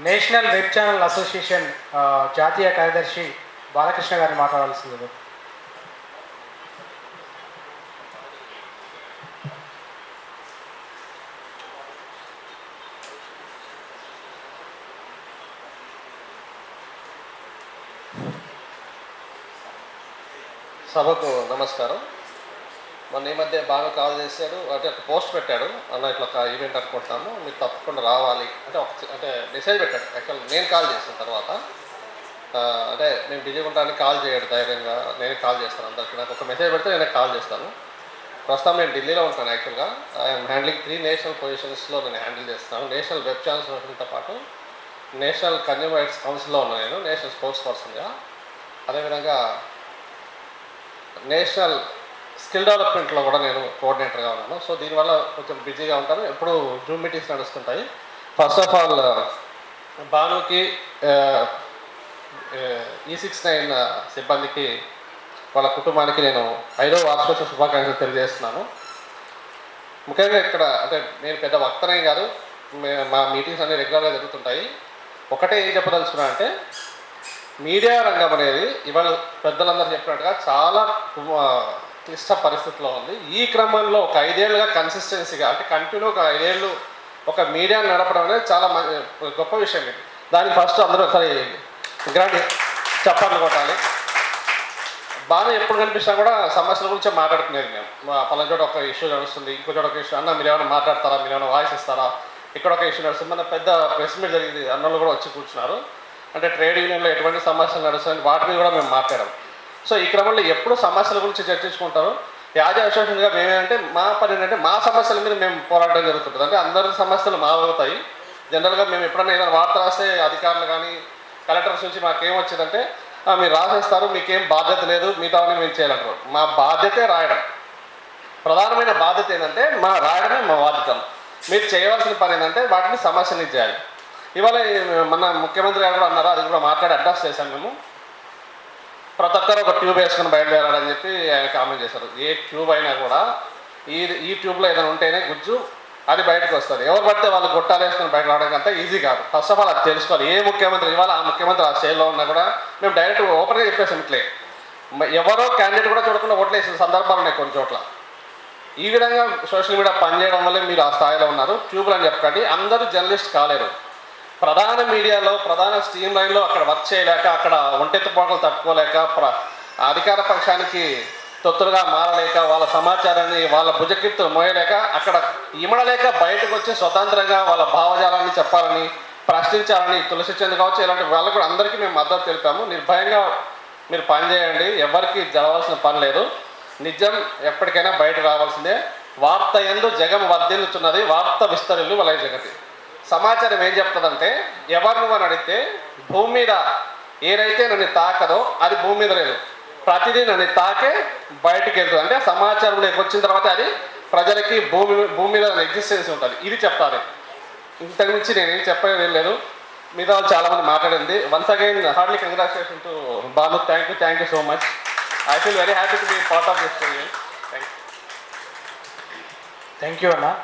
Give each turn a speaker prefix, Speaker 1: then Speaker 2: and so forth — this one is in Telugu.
Speaker 1: నేషనల్ వెబ్ ఛానల్ అసోసియేషన్ జాతీయ కార్యదర్శి బాలకృష్ణ గారిని మాట్లాడాల్సింది.
Speaker 2: సభకు నమస్కారం. మొన్న ఈ మధ్య బాగా కాల్ చేశాడు, అంటే ఒక పోస్ట్ పెట్టాడు, అన్న ఇట్లా ఒక ఈవెంట్ అనుకుంటున్నాము, మీరు తప్పకుండా రావాలి అంటే మెసేజ్ పెట్టాడు. యాక్చువల్ నేను కాల్ చేసిన తర్వాత అంటే నేను బిజీగా ఉంటానికి కాల్ చేయడు, ధైర్యంగా నేనే కాల్ చేస్తాను అందరికీ. నాకు ఒక మెసేజ్ పెడితే నేనే కాల్ చేస్తాను. ప్రస్తుతం నేను ఢిల్లీలో ఉంటాను. యాక్చువల్గా ఐఎమ్ హ్యాండ్లింగ్ 3 నేషనల్ పొజిషన్స్లో నేను హ్యాండిల్ చేస్తాను. నేషనల్ వెబ్ ఛానల్స్ అసోసియేషన్తో పాటు నేషనల్ కన్జ్యూమర్ రైట్స్ కౌన్సిల్లో ఉన్నాను నేను, నేషనల్ స్పోర్ట్స్ పర్సన్గా. అదేవిధంగా నేషనల్ స్కిల్ డెవలప్మెంట్లో కూడా నేను కోఆర్డినేటర్గా ఉన్నాను. సో దీనివల్ల కొంచెం బిజీగా ఉంటాను. ఎప్పుడు జూమ్ మీటింగ్స్ నడుస్తుంటాయి. ఫస్ట్ ఆఫ్ ఆల్ భానుకి E69 సిబ్బందికి వాళ్ళ కుటుంబానికి నేను 5వ వార్షికోత్సవ శుభాకాంక్షలు తెలియజేస్తున్నాను. ముఖ్యంగా ఇక్కడ అంటే నేను పెద్ద వక్తనే కాదు, మా మీటింగ్స్ అన్నీ రెగ్యులర్గా జరుగుతుంటాయి. ఒకటే ఏం చెప్పదలుచుకున్నా అంటే మీడియా రంగం అనేది ఇవాళ పెద్దలందరూ చెప్పినట్టుగా చాలా క్లిష్ట పరిస్థితిలో ఉంది. ఈ క్రమంలో ఒక 5 ఏళ్ళుగా కన్సిస్టెన్సీగా అంటే కంటిన్యూ ఒక 5 ఏళ్ళు ఒక మీడియాను నడపడం అనేది చాలా గొప్ప విషయం. ఇది దానికి ఫస్ట్ అందరూ ఒకసారి గ్రాండ్ చప్పట్లు కొట్టాలి. బాగా ఎప్పుడు కనిపించినా కూడా సమస్యల గురించి మాట్లాడుకునేది. మేము పలానా చోట ఒక ఇష్యూ నడుస్తుంది, ఇంకో చోట ఒక ఇష్యూ, అన్న మీరు ఏమైనా మాట్లాడతారా, మీరు ఏమైనా వాయిస్ ఇస్తారా, ఇక్కడ ఒక ఇష్యూ నడుస్తుంది. మన పెద్ద ప్రెస్ మీట్ జరిగింది, అన్నోళ్ళు కూడా వచ్చి కూర్చున్నారు. అంటే ట్రేడ్ యూనియన్లో ఎటువంటి సమస్యలు నడుస్తాయని వాటి మీద కూడా మేము మాట్లాడాం. సో ఈ క్రమంలో ఎప్పుడు సమస్యల గురించి చర్చించుకుంటారు. యాజ అసోసియేషన్గా మేమేంటంటే మా పని ఏంటంటే మా సమస్యల మీద మేము పోరాటం జరుగుతుంటుంది. అంటే అందరి సమస్యలు అవుతాయి. జనరల్గా మేము ఎప్పుడైనా ఏదైనా వార్త రాస్తే అధికారులు కానీ కలెక్టర్స్ నుంచి మాకేమొచ్చిందంటే మీరు రాసేస్తారు, మీకేం బాధ్యత లేదు, మిగతావన్నీ మేము చేయాలంటారు. మా బాధ్యతే రాయడం. ప్రధానమైన బాధ్యత ఏంటంటే రాయడమే మా బాధ్యత. మీరు చేయవలసిన పని ఏంటంటే వాటిని సమస్యని చేయాలి. ఇవాళ మన ముఖ్యమంత్రి గారు కూడా అన్నారు, అది కూడా మాట్లాడి అడ్రస్ చేశాను మేము. ప్రతి ఒక్కరు ఒక ట్యూబ్ వేసుకొని బయలుదేరాలని చెప్పి ఆయన కామెంట్ చేశారు. ఏ ట్యూబ్ అయినా కూడా ఈ ట్యూబ్లో ఏదైనా ఉంటేనే గుజ్జు అది బయటకు వస్తుంది. ఎవరు పడితే వాళ్ళు గొట్టాలు వేసుకొని బయట రావడానికి అంతా ఈజీ కాదు. ఫస్ట్ ఆఫ్ ఆల్ అది తెలుసుకోవాలి. ఏ ముఖ్యమంత్రి ఇవాళ ఆ ముఖ్యమంత్రి ఆ స్టేజ్లో ఉన్నా కూడా మేము డైరెక్ట్ ఓపెన్గా చెప్పేసాం ఇట్లే. ఎవరో క్యాండిడేట్ కూడా చూడకుండా ఓట్లు వేసిన సందర్భాలు ఉన్నాయి కొన్ని చోట్ల. ఈ విధంగా సోషల్ మీడియా పనిచేయడం వల్లే మీరు ఆ స్థాయిలో ఉన్నారు. ట్యూబ్లు అని చెప్పకండి, అందరూ జర్నలిస్ట్ కాలేరు. ప్రధాన మీడియాలో ప్రధాన స్ట్రీమ్ లైన్లో అక్కడ వర్క్ చేయలేక, అక్కడ ఒంటెత్తుపోటలు తట్టుకోలేక, అధికార పక్షానికి తొత్తులుగా మారలేక, వాళ్ళ సమాచారాన్ని వాళ్ళ భుజకిత్తులు మోయలేక, అక్కడ ఇమడలేక బయటకు వచ్చి స్వతంత్రంగా వాళ్ళ భావజాలాన్ని చెప్పాలని, ప్రశ్నించాలని తులసి చంద్ కావచ్చు, ఇలాంటి వాళ్ళకు కూడా అందరికీ మేము మద్దతు తెలిపాము. నిర్భయంగా మీరు పనిచేయండి, ఎవరికి జరగాల్సిన పని లేదు. నిజం ఎప్పటికైనా బయట రావాల్సిందే. వార్త యందు జగం వర్ధిల్లుచున్నది, వార్త విస్తరిల్లు వలయ జగతి. సమాచారం ఏం చెప్తుందంటే ఎవరు నువ్వు అని అడిగితే భూమి మీద ఏదైతే నన్ను తాకదో అది భూమి మీద లేదు, ప్రతిదీ నన్ను తాకే బయటకు వెళ్తుంది. అంటే సమాచారంలోకి వచ్చిన తర్వాత అది ప్రజలకి భూమి మీద ఎగ్జిస్టెన్స్ ఉంటుంది. ఇది చెప్పాలి. ఇంతకు మించి నేనేం చెప్పేది లేదు. మిగతా వాళ్ళు చాలామంది మాట్లాడింది. Once again hardly congratulation to Balu. Thank you so much. I feel very happy to be part of this.
Speaker 1: Thank you అన్న.